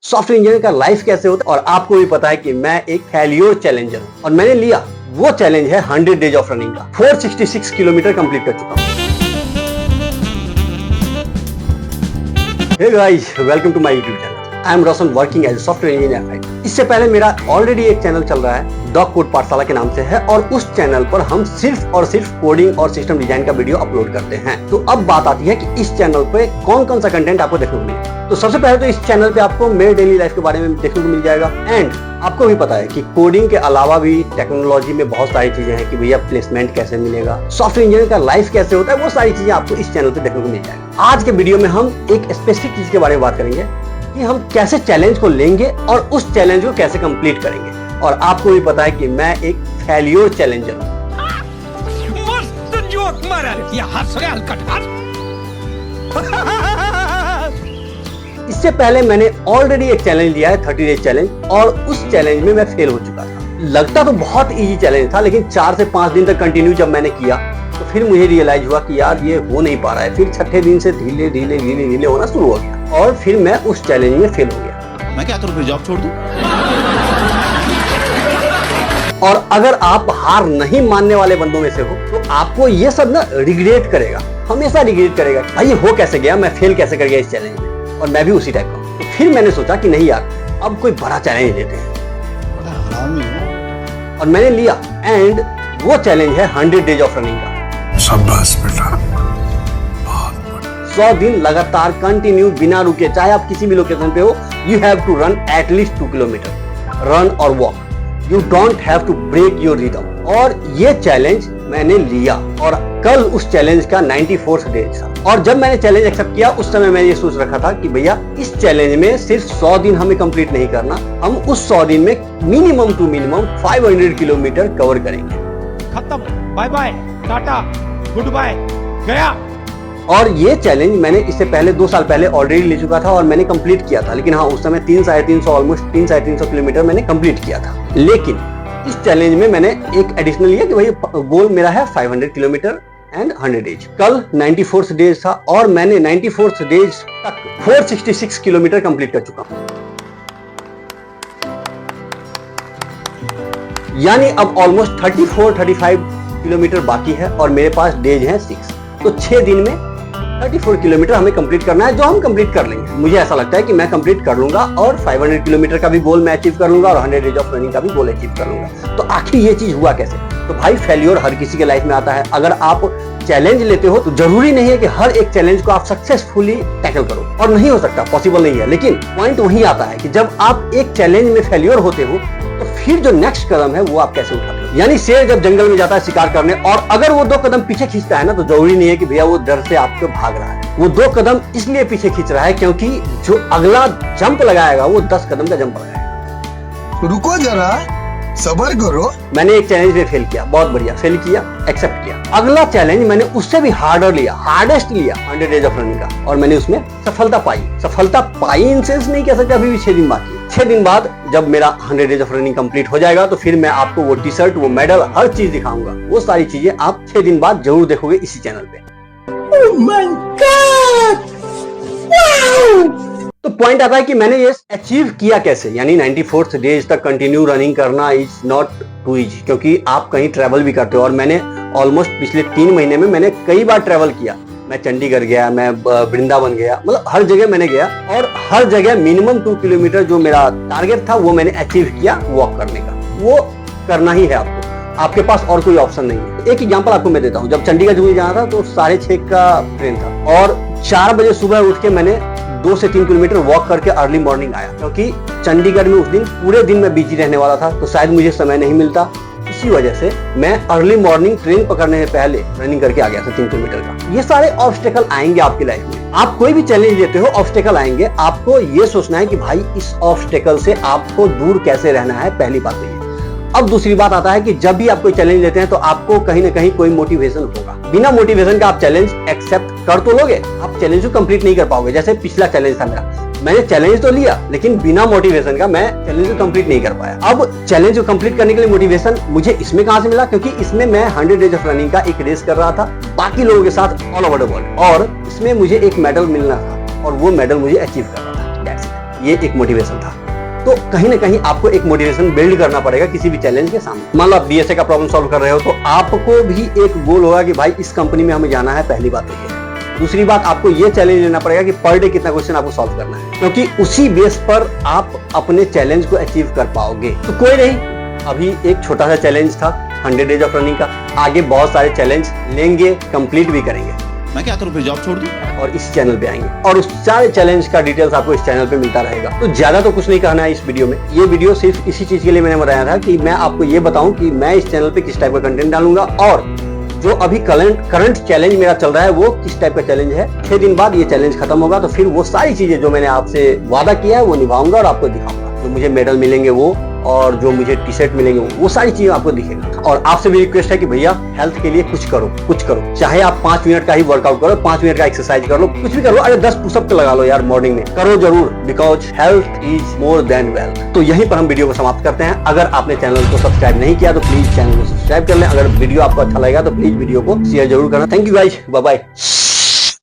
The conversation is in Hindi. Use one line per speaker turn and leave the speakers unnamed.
सॉफ्टवेयर इंजीनियर का लाइफ कैसे होता है। और आपको भी पता है कि मैं एक फेल्योर चैलेंजर हूं और मैंने लिया वो चैलेंज है 100 डेज ऑफ रनिंग का। 466 किलोमीटर कंप्लीट कर चुका हूं। Hey guys, welcome to my YouTube channel. I am Roshan, working as a software engineer. इससे पहले मेरा ऑलरेडी एक चैनल चल रहा है, डॉग कोड पाठशाला के नाम से है, और उस चैनल पर हम सिर्फ और सिर्फ कोडिंग और सिस्टम डिजाइन का वीडियो अपलोड करते हैं। तो अब बात आती है कि इस चैनल पे कौन कौन सा कंटेंट आपको देखने को मिलेगा। तो सबसे पहले तो इस चैनल पे आपको मेरे डेली लाइफ के बारे में देखने को मिल जाएगा। एंड आपको भी पता है कि कोडिंग के अलावा भी टेक्नोलॉजी में बहुत सारी चीजें हैं कि भैया प्लेसमेंट कैसे मिलेगा, सॉफ्टवेयर इंजीनियर का लाइफ कैसे होता है, वो सारी चीजें आपको इस चैनल पे देखने को मिल जाएगा। आज के वीडियो में हम एक स्पेसिफिक चीज के बारे में बात करेंगे कि हम कैसे चैलेंज को लेंगे और उस चैलेंज को कैसे कंप्लीट करेंगे। और आपको भी पता है कि मैं एक फेल्योर चैलेंजर हूं।
मस्त जोक मारा ये हंस रहे हलकट।
इससे पहले मैंने ऑलरेडी एक चैलेंज लिया है, 30 डेज चैलेंज, और उस चैलेंज में मैं फेल हो चुका था। लगता तो बहुत इजी चैलेंज था, लेकिन 4 से 5 दिन तक कंटिन्यू जब मैंने किया तो फिर मुझे रियलाइज हुआ कि यार ये हो नहीं पा रहा है। फिर छठे दिन से धीरे धीरे होना शुरू हो गया और फिर मैं उस चैलेंज में फेल हो गया।
मैं क्या करूं, फिर जॉब छोड़ दूं?
और अगर आप हार नहीं मानने वाले बंदों में से हो तो आपको ये सब ना रिग्रेट करेगा, हमेशा रिग्रेट करेगा, भाई ये हो कैसे गया, मैं फेल कैसे कर गया इस चैलेंज में। और मैं भी उसी टाइप का हूं। तो फिर मैंने सोचा कि नहीं यार, अब कोई बड़ा चैलेंज लेते हैं, और मैंने लिया। एंड वो चैलेंज है 100 डेज ऑफ रनिंग का।
शाबाश बेटा,
100 दिन लगातार कंटिन्यू बिना रुके, चाहे आप किसी भी लोकेशन पे हो, you have to run at least 2 kilometre, run और walk. You don't have to break your rhythm. और ये चैलेंज मैंने लिया और कल उस चैलेंज का 94th डे था। और जब मैंने चैलेंज एक्सेप्ट किया उस समय मैं ये सोच रखा था कि भैया इस चैलेंज में सिर्फ 100 दिन हमें कंप्लीट नहीं करना, हम उस 100 दिन में minimum to minimum 500 kilometre cover करेंगे।
खत्म, bye bye, tata, goodbye, गया।
और ये चैलेंज मैंने इससे पहले 2 साल पहले ऑलरेडी ले चुका था और मैंने कंप्लीट किया था। लेकिन हाँ, उस समय 300-350 ऑलमोस्ट 300-350 किलोमीटर मैंने कंप्लीट किया था। लेकिन इस चैलेंज में मैंने एक एडिशनल लिया कि भाई गोल मेरा है 500 किलोमीटर एंड 100 डेज। कल 94th डेज था और मैंने 94th डेज तक 466 किलोमीटर कंप्लीट कर चुका हूं। यानी अब ऑलमोस्ट 34-35 किलोमीटर बाकी है और मेरे पास डेज हैं 6। तो 6 दिन में 34 किलोमीटर हमें कंप्लीट करना है, जो हम कंप्लीट कर लेंगे। मुझे ऐसा लगता है कि मैं कंप्लीट कर लूंगा और 500 किलोमीटर का भी गोल मैं अचीव कर लूंगा और 100 डेज ऑफ रनिंग का भी गोल अचीव कर लूंगा। तो आखिर ये चीज हुआ कैसे? तो भाई फेल्योर हर किसी के लाइफ में आता है। अगर आप चैलेंज लेते हो तो जरूरी नहीं है कि हर एक चैलेंज को आप सक्सेसफुली टैकल करो, और नहीं हो सकता, पॉसिबल नहीं है। लेकिन पॉइंट वही आता है कि जब आप एक चैलेंज में फेल्योर होते हो तो फिर जो नेक्स्ट कदम है वो आप कैसे उठाते हो। यानी शेर जब जंगल में जाता है शिकार करने, और अगर वो 2 कदम पीछे खींचता है ना, तो जरूरी नहीं है कि भैया वो डर से आपको भाग रहा है। वो 2 कदम इसलिए पीछे खींच रहा है क्योंकि जो अगला जंप लगाएगा वो 10 कदम का जंप लगाएगा।
रुको जरा, सब्र करो।
मैंने एक चैलेंज में फेल किया, बहुत बढ़िया, फेल किया, एक्सेप्ट किया। अगला चैलेंज मैंने उससे भी हार्डर लिया, हार्डेस्ट लिया, 100 डेज ऑफ रनिंग का, और मैंने उसमें सफलता पाई। सफलता पाई इन सेंस नहीं कह सकते, अभी भी 6 दिन बाकी है। 6 दिन बाद जब मेरा 100 डेज ऑफ रनिंग कंप्लीट हो जाएगा तो फिर मैं आपको वो टी शर्ट, वो मेडल, हर चीज दिखाऊंगा। वो सारी चीजें आप 6 दिन बाद जरूर देखोगे इसी चैनल पे। Oh my God! Wow! तो पॉइंट आता है कि मैंने ये अचीव किया कैसे। यानी 94th डेज तक कंटिन्यू रनिंग करना इज नॉट टू इजी, क्योंकि आप कहीं ट्रैवल भी करते हो। और मैंने ऑलमोस्ट पिछले 3 महीने में मैंने कई बार ट्रैवल किया। मैं चंडीगढ़ गया, मैं वृंदावन गया, मतलब हर जगह मैंने गया, और हर जगह मिनिमम 2 किलोमीटर जो मेरा टारगेट था वो मैंने अचीव किया वॉक करने का। वो करना ही है आपको, आपके पास और कोई ऑप्शन नहीं है। एक एग्जांपल आपको मैं देता हूँ। जब चंडीगढ़ मुझे जाना था तो 6:30 का ट्रेन था, और 4 बजे सुबह उठ के मैंने 2 से 3 किलोमीटर वॉक करके अर्ली मॉर्निंग आया, क्योंकि चंडीगढ़ में उस दिन पूरे दिन मैं बिजी रहने वाला था, तो शायद मुझे समय नहीं मिलता। इसी वजह से मैं अर्ली मॉर्निंग ट्रेन पकड़ने से पहले रनिंग करके आ गया था 3 किलोमीटर का। ये सारे ऑब्स्टेकल आएंगे आपकी लाइफ में। आप कोई भी चैलेंज लेते हो, ऑब्स्टेकल आएंगे। आपको ये सोचना है कि भाई इस ऑब्स्टेकल से आपको दूर कैसे रहना है, पहली बात तो ये। अब दूसरी बात आता है कि जब भी आप कोई चैलेंज लेते हैं तो आपको कहीं ना कहीं कोई मोटिवेशन होगा। बिना मोटिवेशन का आप चैलेंज एक्सेप्ट कर तो लोगे, आप चैलेंज को कंप्लीट नहीं कर पाओगे। जैसे पिछला चैलेंज था मेरा, मैंने चैलेंज तो लिया लेकिन बिना मोटिवेशन का मैं चैलेंज को कंप्लीट नहीं कर पाया। अब चैलेंज को कंप्लीट करने के लिए मोटिवेशन मुझे इसमें कहां से मिला, क्योंकि इसमें मैं 100 डेज ऑफ रनिंग का एक रेस कर रहा था बाकी लोगों के साथ ऑल ओवर द वर्ल्ड, और इसमें मुझे एक मेडल मिलना था और वो मेडल मुझे अचीव करना था। ये एक मोटिवेशन था। तो कहीं ना कहीं आपको एक मोटिवेशन बिल्ड करना पड़ेगा किसी भी चैलेंज के सामने। मान लो आप बीएसए का प्रॉब्लम सॉल्व कर रहे हो, तो आपको भी एक गोल होगा कि भाई इस कंपनी में हमें जाना है। पहली बात तो ये। दूसरी बात, आपको ये चैलेंज लेना पड़ेगा कि पर डे कितना क्वेश्चन आपको सॉल्व करना है, क्योंकि उसी बेस पर आप अपने चैलेंज को अचीव कर पाओगे। तो कोई नहीं, अभी एक छोटा सा चैलेंज था 100 डेज ऑफ रनिंग का, आगे बहुत सारे चैलेंज लेंगे, कंप्लीट भी करेंगे।
मैं क्या करूं, फिर जॉब छोड़ दूं?
और इस चैनल पे आएंगे और उस सारे चैलेंज का डिटेल्स आपको इस चैनल पे मिलता रहेगा। तो ज्यादा तो कुछ नहीं कहना है इस वीडियो में। ये वीडियो सिर्फ इसी चीज के लिए मैंने बनाया था कि मैं आपको ये बताऊं कि मैं इस चैनल पे किस टाइप का कंटेंट डालूंगा, और जो अभी करंट चैलेंज मेरा चल रहा है वो किस टाइप का चैलेंज है। 6 दिन बाद ये चैलेंज खत्म होगा, तो फिर वो सारी चीजें जो मैंने आपसे वादा किया है वो निभाऊंगा और आपको दिखाऊंगा। जो मुझे मेडल मिलेंगे वो, और जो मुझे टी शर्ट मिलेंगे वो सारी चीजें आपको दिखेगा। और आपसे भी रिक्वेस्ट है कि भैया हेल्थ के लिए कुछ करो। चाहे आप 5 मिनट का ही वर्कआउट करो, 5 मिनट का एक्सरसाइज कर लो, कुछ भी करो। अरे 10 पुशअप तो लगा लो यार, मॉर्निंग में करो जरूर, because health is more than wealth. तो यहीं पर हम वीडियो को समाप्त करते हैं। अगर आपने चैनल को सब्सक्राइब नहीं किया तो प्लीज चैनल को सब्सक्राइब कर लें। अगर वीडियो आपको अच्छा लगेगा तो प्लीज वीडियो को शेयर जरूर करना। Thank you guys, bye bye.